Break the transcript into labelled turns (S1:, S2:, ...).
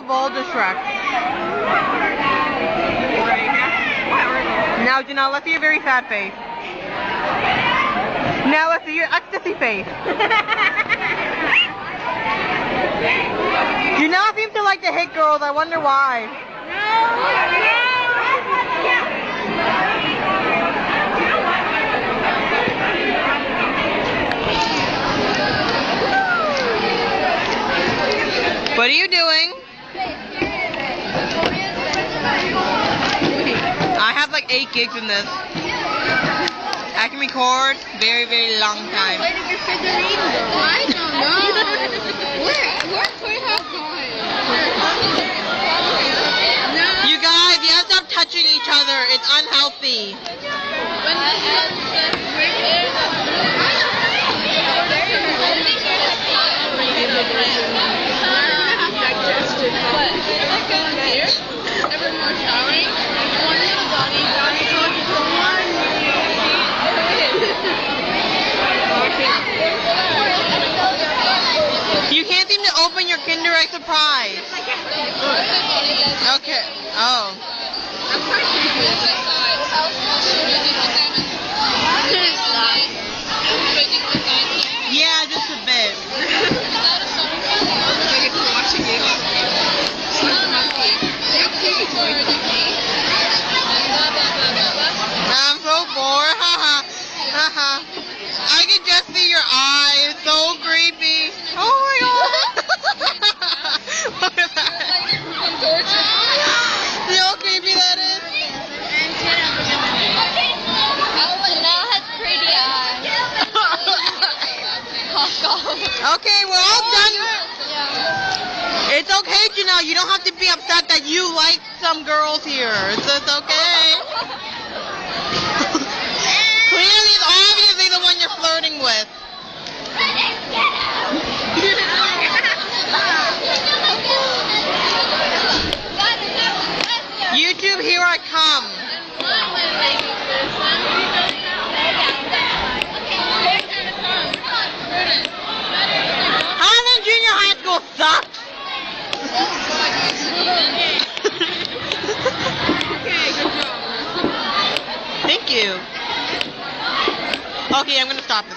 S1: Volta Shrek. Now, Janelle, let's see your very sad face. Now let's see your ecstasy face. Janelle seems to like to hit girls. I wonder why. What are you doing? I have like 8 gigs in this. I can record very, very long time.
S2: Where did your figurine go? I don't know. Where's Toyhouse going? No.
S1: You guys, you have to stop touching each other. It's unhealthy. You can't seem to open your Kinder Egg surprise. Okay. Oh. Yeah, just a bit. I'm so bored. Haha. Haha. I can just see your eyes. So creepy. Oh my god. Look at that. See how creepy that is?
S2: Janelle has pretty eyes.
S1: Okay, we're all done. It's okay, Janelle. You don't have to be upset that you like some girls here. It's okay. Clearly, it's obviously the one you're flirting with. YouTube, here I come. Highland Junior High School sucks.
S2: Okay, good job.
S1: Thank you. Okay, I'm gonna stop this.